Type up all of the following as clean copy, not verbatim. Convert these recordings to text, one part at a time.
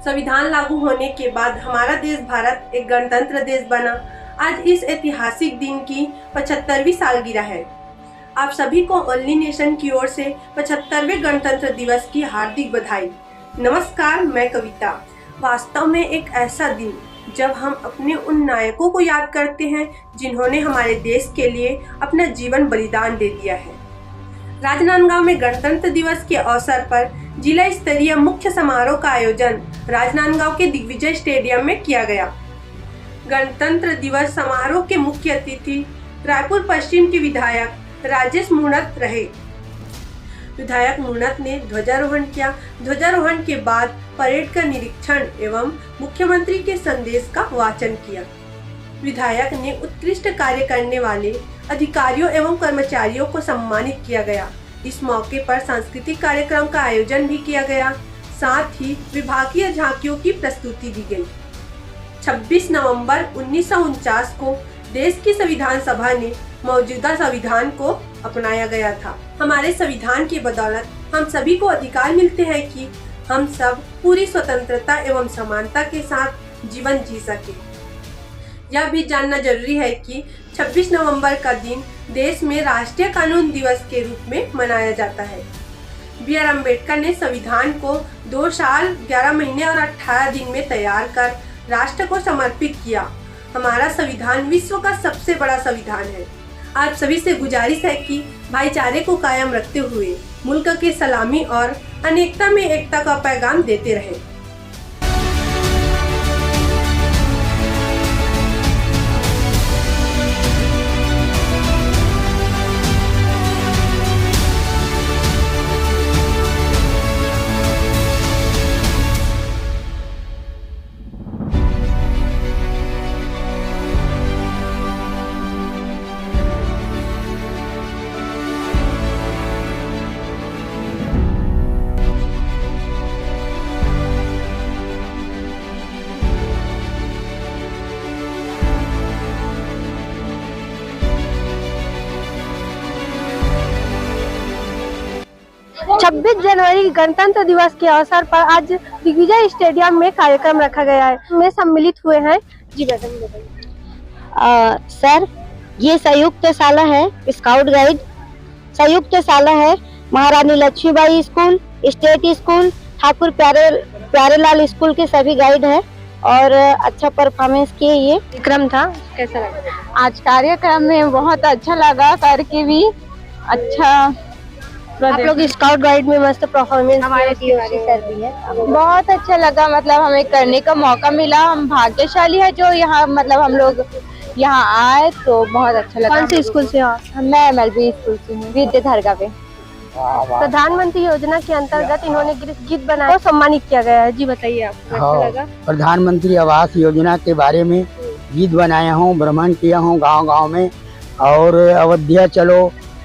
संविधान लागू होने के बाद हमारा देश भारत एक गणतंत्र देश बना। आज इस ऐतिहासिक दिन की 75वीं सालगिरह है। आप सभी को ओनली नेशन की ओर से 75वें गणतंत्र दिवस की हार्दिक बधाई। नमस्कार, मैं कविता। वास्तव में एक ऐसा दिन जब हम अपने उन नायकों को याद करते हैं जिन्होंने हमारे देश के लिए अपना जीवन बलिदान दे दिया है। राजनांदगांव में गणतंत्र दिवस के अवसर पर जिला स्तरीय मुख्य समारोह का आयोजन राजनांदगांव के दिग्विजय स्टेडियम में किया गया। गणतंत्र दिवस समारोह के मुख्य अतिथि रायपुर पश्चिम के विधायक राजेश मूणत रहे। विधायक मूणत ने ध्वजारोहण किया। ध्वजारोहण के बाद परेड का निरीक्षण एवं मुख्यमंत्री के संदेश का वाचन किया। विधायक ने उत्कृष्ट कार्य करने वाले अधिकारियों एवं कर्मचारियों को सम्मानित किया गया। इस मौके पर सांस्कृतिक कार्यक्रम का आयोजन भी किया गया। साथ ही विभागीय झांकियों की प्रस्तुति दी गई। 26 नवंबर 1949 को देश की संविधान सभा ने मौजूदा संविधान को अपनाया गया था। हमारे संविधान की बदौलत हम सभी को अधिकार मिलते हैं कि हम सब पूरी स्वतंत्रता एवं समानता के साथ जीवन जी सके। यह भी जानना जरूरी है कि 26 नवंबर का दिन देश में राष्ट्रीय कानून दिवस के रूप में मनाया जाता है। बी.आर. अम्बेडकर ने संविधान को 2 साल 11 महीने और 18 दिन में तैयार कर राष्ट्र को समर्पित किया। हमारा संविधान विश्व का सबसे बड़ा संविधान है। आप सभी से गुजारिश है कि भाईचारे को कायम रखते हुए मुल्क के सलामी और अनेकता में एकता का पैगाम देते रहें। 26 जनवरी गणतंत्र दिवस के अवसर पर आज दिग्विजय स्टेडियम में कार्यक्रम रखा गया है। में सम्मिलित हुए हैं। जी बताइए। सर, ये संयुक्त शाला है, स्काउट गाइड संयुक्त शाला है। Maharani Laxmibai school, state school, Thakur Pyarelal school के सभी गाइड हैं और अच्छा परफॉर्मेंस किए। ये कार्यक्रम था, कैसा लगा? आज कार्यक्रम में बहुत अच्छा लगा, करके भी अच्छा। आप लोग स्काउट गाइड में मस्त परफॉर्मेंस हमारे सर भी है। बहुत अच्छा लगा, मतलब हमें करने का मौका मिला। हम भाग्यशाली है जो यहाँ मतलब हम लोग यहाँ आए, तो बहुत अच्छा लगा। कौन से स्कूल से हो? मैं MLB स्कूल से हूँ, विद्याधरगा पे। प्रधानमंत्री योजना के अंतर्गत इन्होंने गीत बनाया और सम्मानित किया गया है। जी बताइए, आपको कैसा लगा? प्रधानमंत्री आवास योजना के बारे में गीत बनाया हूँ, भ्रमण किया हूँ गांव-गांव में, और अवधिया चलो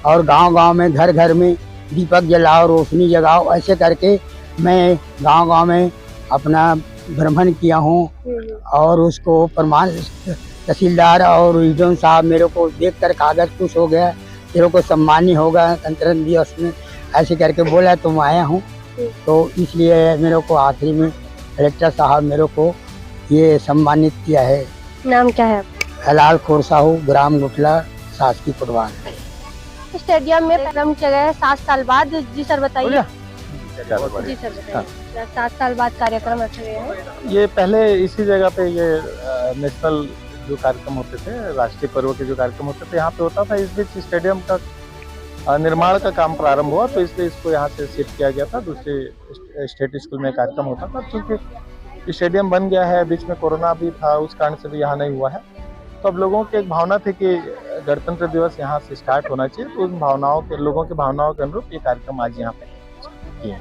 और गांव-गांव में घर घर में दीपक जलाओ, रोशनी जगाओ, ऐसे करके मैं गांव-गांव में अपना भ्रमण किया हूँ। और उसको प्रमाण तहसीलदार और ईडन साहब मेरे को देखकर कागज खुश हो गया, तेरे को सम्मानी होगा गणतंत्र दिवस में, ऐसे करके बोला तो मैं आया हूँ। तो इसलिए मेरे को आखिरी में कलेक्टर साहब मेरे को ये सम्मानित किया है। नाम क्या है? हलाल खोरसाहू, ग्राम गुटला, शासकीय कोतवाल। स्टेडियम में कार्यक्रम किया गया है 7 साल बाद। जी सर बताइए। जी सर बताइए। 7 साल बाद कार्यक्रम रखे गए हैं। ये पहले इसी जगह पे ये नेशनल जो कार्यक्रम होते थे, राष्ट्रीय पर्व के जो कार्यक्रम होते थे, यहाँ पे होता था। इस बीच स्टेडियम का निर्माण का काम प्रारंभ हुआ, तो इसलिए इसको यहाँ से शिफ्ट किया गया था। दूसरे स्टेट स्कूल में कार्यक्रम होता था, क्योंकि स्टेडियम बन गया है, बीच में कोरोना भी था, उस कारण से भी यहाँ नहीं हुआ है। तो अब लोगों की एक भावना थी कि गणतंत्र दिवस यहाँ से स्टार्ट होना चाहिए, तो उन भावनाओं के, लोगों की भावनाओं के अनुरूप ये कार्यक्रम आज यहाँ पे किए।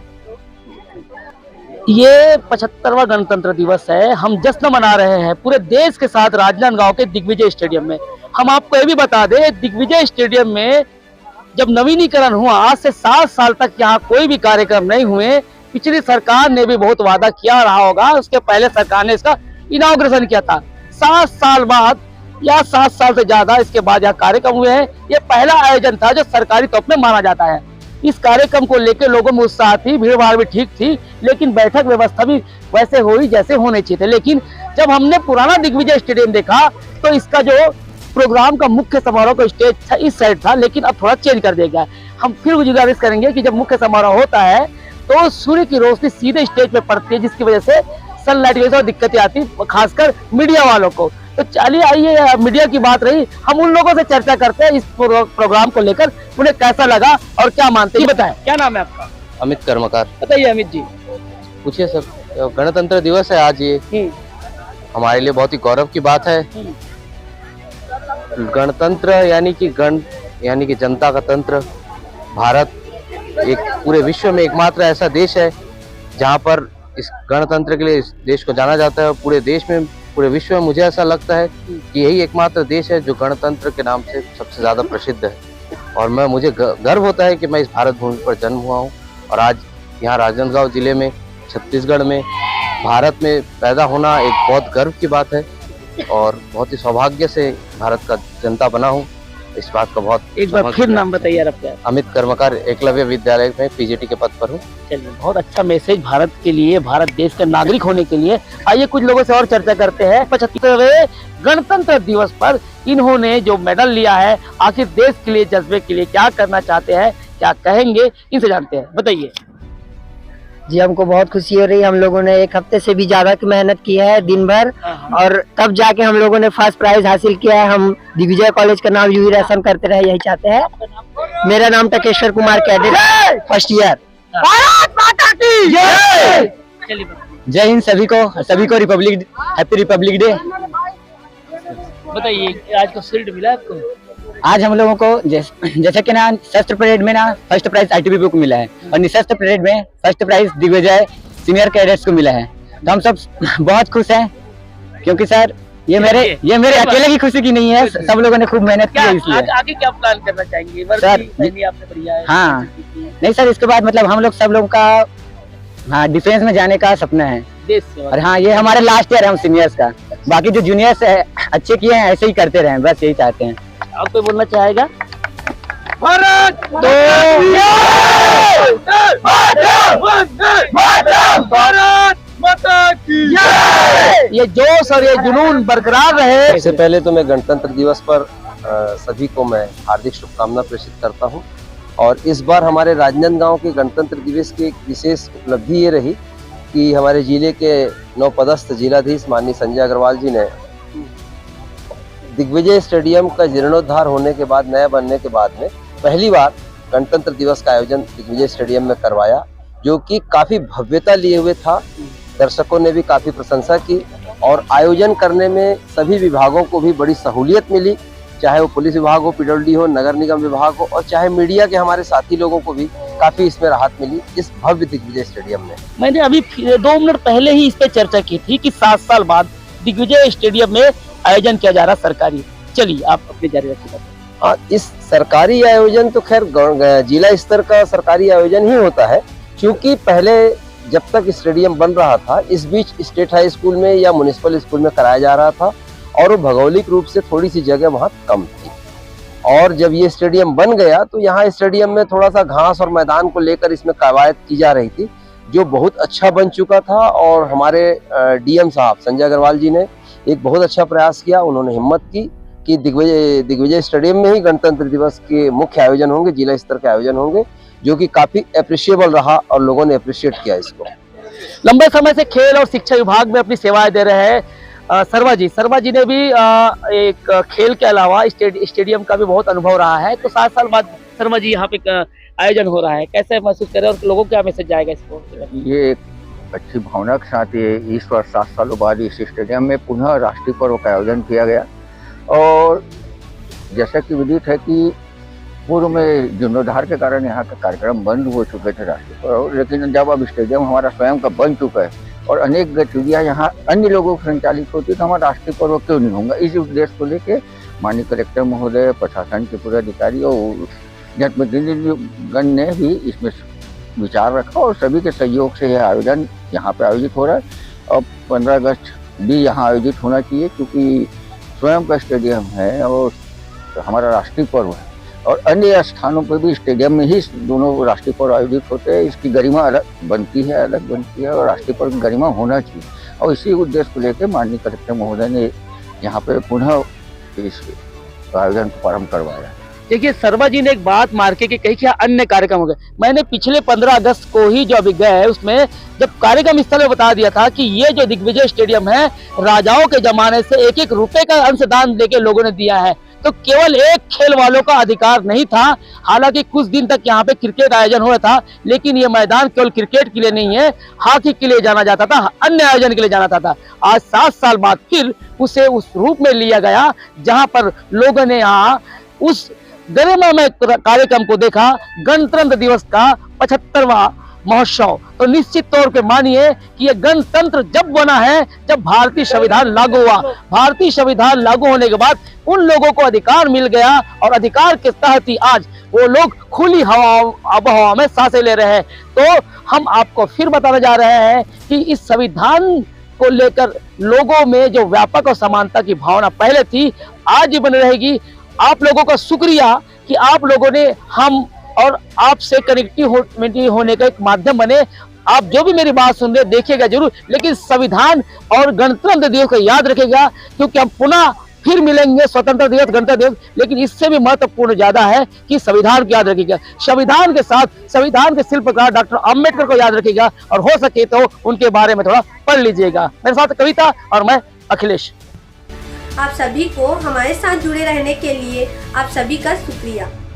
ये 75वां गणतंत्र दिवस है। हम जश्न मना रहे हैं पूरे देश के साथ राजनांदगांव के दिग्विजय स्टेडियम में। हम आपको ये भी बता दें, दिग्विजय स्टेडियम में जब नवीनीकरण हुआ, आज से 7 साल तक यहाँ कोई भी कार्यक्रम नहीं हुए। पिछली सरकार ने भी बहुत वादा किया रहा होगा, उसके पहले सरकार ने इसका इनॉग्रेशन किया था। 7 साल बाद या 7 साल से ज्यादा इसके बाद यहाँ कार्यक्रम हुए हैं। ये पहला आयोजन था जो सरकारी तौर पे माना जाता है। इस कार्यक्रम को लेकर लोगों में उत्साह थी, भीड़ भाड़ भी ठीक थी, लेकिन बैठक व्यवस्था भी वैसे हुई जैसे होने चाहिए थे। लेकिन जब हमने पुराना दिग्विजय स्टेडियम देखा तो इसका जो प्रोग्राम का मुख्य समारोह का स्टेज था इस साइड था, लेकिन अब थोड़ा चेंज कर दिया गया। हम फिर गुजारिश करेंगे कि जब मुख्य समारोह होता है तो सूर्य की रोशनी सीधे स्टेज पे पड़ती है, जिसकी वजह से सनलाइट की वजह से दिक्कतें आती, खासकर मीडिया वालों को। तो चलिए आइए, मीडिया की बात रही, हम उन लोगों से चर्चा करते हैं इस प्रोग्राम को लेकर, उन्हें कैसा लगा और क्या मानते हैं। बताएं, क्या नाम है आपका? अमित कर्मकार। बताइए अमित जी। पूछिए सर। गणतंत्र दिवस है आज, ये हमारे लिए बहुत ही गौरव की बात है। गणतंत्र यानी कि जनता का तंत्र। भारत एक पूरे विश्व में एकमात्र ऐसा देश है जहां पर इस गणतंत्र के लिए इस देश को जाना जाता है। पूरे देश में, पूरे विश्व में मुझे ऐसा लगता है कि यही एकमात्र देश है जो गणतंत्र के नाम से सबसे ज्यादा प्रसिद्ध है। और मुझे गर्व होता है कि मैं इस भारत भूमि पर जन्म हुआ हूँ और आज यहाँ राजनांदगांव जिले में, छत्तीसगढ़ में, भारत में पैदा होना एक बहुत गर्व की बात है और बहुत ही सौभाग्य से भारत का जनता बना हूँ। इस बात का बहुत एक बार फिर नाम बताइए आपका? अमित कर्मकार, एकलव्य विद्यालय में पीजीटी के पद पर हूँ। चलिए, बहुत अच्छा मैसेज भारत के लिए, भारत देश का नागरिक होने के लिए। आइए कुछ लोगों से और चर्चा करते हैं। 75वें गणतंत्र दिवस पर इन्होंने जो मेडल लिया है, आखिर देश के लिए, जज्बे के लिए क्या करना चाहते हैं, क्या कहेंगे, इनसे जानते हैं। बताइए जी। हमको बहुत खुशी हो रही है। हम लोगों ने 1 हफ्ते से भी ज्यादा की मेहनत की है, दिन भर, और तब जाके हम लोगों ने फर्स्ट प्राइज हासिल किया है। हम दिग्विजय कॉलेज का नाम यूं ही रोशन करते रहे, यही चाहते हैं। मेरा नाम Takeshwar Kumar, cadet first year. Bharat माता की जय। जय हिंद सभी को रिपब्लिक हैप्पी रिपब्लिक डे। बताइए, आज को शील्ड मिला आपको? आज हम लोगों को जैसे कि ना शस्त्र परेड में ना फर्स्ट प्राइज ITBP को मिला है और निशस्त्र परेड में first prize Digvijay senior cadets को मिला है। तो हम सब बहुत खुश हैं, क्योंकि सर ये मेरे अकेले की खुशी की नहीं है, सब लोगों ने खूब मेहनत की है, इसलिए। आगे क्या प्लान करना चाहेंगे सर? आपने बढ़िया है। हाँ, नहीं सर, इसके बाद मतलब हम लोग सब लोगों का डिफेंस में जाने का सपना है देश से। और हाँ, ये हमारे लास्ट ईयर है हम सीनियर्स का। बाकी जो जूनियर्स है अच्छे किए हैं, ऐसे ही करते रहें, बस यही चाहते हैं। आप कोई बोलना चाहेगा? भारत माता की ये जोश और ये जुनून बरकरार रहे। सबसे पहले तो मैं गणतंत्र दिवस पर सभी को मैं हार्दिक शुभकामना प्रेषित करता हूं। और इस बार हमारे राजनांदगांव के गणतंत्र दिवस की एक विशेष उपलब्धि ये रही कि हमारे जिले के नवपदस्थ जिलाधीश माननीय संजय अग्रवाल जी ने दिग्विजय स्टेडियम का जीर्णोद्धार होने के बाद, नया बनने के बाद में पहली बार गणतंत्र दिवस का आयोजन दिग्विजय स्टेडियम में करवाया, जो कि काफी भव्यता लिए हुए था। दर्शकों ने भी काफी प्रशंसा की और आयोजन करने में सभी विभागों को भी बड़ी सहूलियत मिली, चाहे वो पुलिस विभाग हो, PWD हो, नगर निगम विभाग हो, और चाहे मीडिया के हमारे साथी लोगों को भी काफी इसमें राहत मिली इस भव्य दिग्विजय स्टेडियम में। मैंने अभी 2 मिनट पहले ही इस पे चर्चा की थी कि 7 साल बाद दिग्विजय स्टेडियम में आयोजन किया जा रहा सरकारी। चलिए आप अपनी जारी रखिए। हाँ, इस सरकारी आयोजन तो खैर जिला स्तर का सरकारी आयोजन ही होता है, क्योंकि पहले जब तक स्टेडियम बन रहा था, इस बीच स्टेट हाई स्कूल में या म्युनिसिपल स्कूल में कराया जा रहा था और वो भौगोलिक रूप से थोड़ी सी जगह वहाँ कम थी। और जब ये स्टेडियम बन गया तो यहाँ स्टेडियम में थोड़ा सा घास और मैदान को लेकर इसमें कवायद की जा रही थी, जो बहुत अच्छा बन चुका था। और हमारे DM साहब संजय अग्रवाल जी ने एक बहुत अच्छा प्रयास किया। उन्होंने हिम्मत की कि दिग्विजय स्टेडियम में ही गणतंत्र दिवस के मुख्य आयोजन होंगे, जिला स्तर के आयोजन होंगे, जो कि काफी अप्रिशिएबल रहा और लोगों ने अप्रिशिएट किया इसको। लंबे समय से खेल और शिक्षा विभाग में अपनी सेवाएं दे रहे हैं शर्मा जी ने भी एक खेल के अलावा स्टेडियम का भी बहुत अनुभव रहा है। तो 7 साल बाद शर्मा जी यहाँ पे आयोजन हो रहा है, कैसे महसूस कर रहे हैं और लोगों को क्या मैसेज जाएगा इसको? ये एक अच्छी भावना के साथ ये इस वर्ष 7 सालों बाद इस स्टेडियम में पुनः राष्ट्रीय पर्व का आयोजन किया गया। और जैसा कि विदित है कि पूर्व में जीर्णोद्धार के कारण यहाँ का कार्यक्रम बंद हो चुके थे राष्ट्रीय पर्व, लेकिन जब अब स्टेडियम हमारा स्वयं का बन चुका है और अनेक गतिविधियाँ यहाँ अन्य लोगों को संचालित होती, तो हमारा राष्ट्रीय पर्व क्यों नहीं होगा। इस उद्देश्य को लेकर माननीय कलेक्टर महोदय, प्रशासन के पूरे अधिकारी और जनप्रतिनिधिगण ने भी इसमें विचार रखा और सभी के सहयोग से यह आयोजन यहाँ पे आयोजित हो रहा है। और 15 अगस्त भी यहाँ आयोजित होना चाहिए, क्योंकि स्वयं का स्टेडियम है और हमारा राष्ट्रीय पर्व है। और अन्य स्थानों पर भी स्टेडियम में ही दोनों राष्ट्रीय पर्व आयोजित होते हैं। इसकी गरिमा अलग बनती है और राष्ट्रीय पर्व की गरिमा होना चाहिए। और इसी उद्देश्य को लेकर माननीय कलेक्टर महोदय ने यहाँ पे पुनः इस आयोजन को प्रारंभ करवाया। देखिए शर्मा जी ने एक बात मार्के के कही कि अन्य कार्यक्रम हो गए। मैंने पिछले 15 अगस्त को ही जो अभिज्ञा है उसमें जब कार्यक्रम स्थल में बता दिया था कि ये जो दिग्विजय स्टेडियम है राजाओं के जमाने से 1-1 रुपए का अंशदान देके लोगों ने दिया है। तो केवल एक खेल वालों का अधिकार नहीं था। हालांकि कुछ दिन तक यहाँ पे क्रिकेट आयोजन हो रहा था, लेकिन ये मैदान केवल क्रिकेट के लिए नहीं है, हॉकी के लिए जाना जाता था, अन्य आयोजन के लिए जाना जाता था। आज 7 साल बाद फिर उसे उस रूप में लिया गया जहाँ पर लोगों ने यहाँ उस गरिमामय कार्यक्रम को देखा। गणतंत्र दिवस का 75वां महोत्सव। तो निश्चित तौर पे मानिए कि ये गणतंत्र जब बना है जब भारतीय संविधान लागू हुआ। भारतीय संविधान लागू होने के बाद उन लोगों को अधिकार मिल गया और अधिकार के तहत ही आज वो लोग खुली आबोहवा में सांसें ले रहे हैं। तो हम आपको फिर बताने जा रहे हैं कि इस संविधान को लेकर लोगों में जो व्यापक और समानता की भावना पहले थी आज भी बनी रहेगी। आप लोगों का शुक्रिया कि आप लोगों ने हम और आपसे कनेक्टिविटी होने का एक माध्यम बने। आप जो भी मेरी बात सुन रहे देखिएगा जरूर, लेकिन संविधान और गणतंत्र दिवस को याद रखिएगा, क्योंकि हम पुनः फिर मिलेंगे स्वतंत्रता दिवस, गणतंत्र दिवस, लेकिन इससे भी महत्वपूर्ण ज्यादा है कि संविधान को याद रखिएगा। संविधान के साथ संविधान के शिल्पकार डॉक्टर अम्बेडकर को याद रखिएगा और हो सके तो उनके बारे में थोड़ा पढ़ लीजिएगा। मेरे साथ कविता और मैं अखिलेश। आप सभी को हमारे साथ जुड़े रहने के लिए आप सभी का शुक्रिया।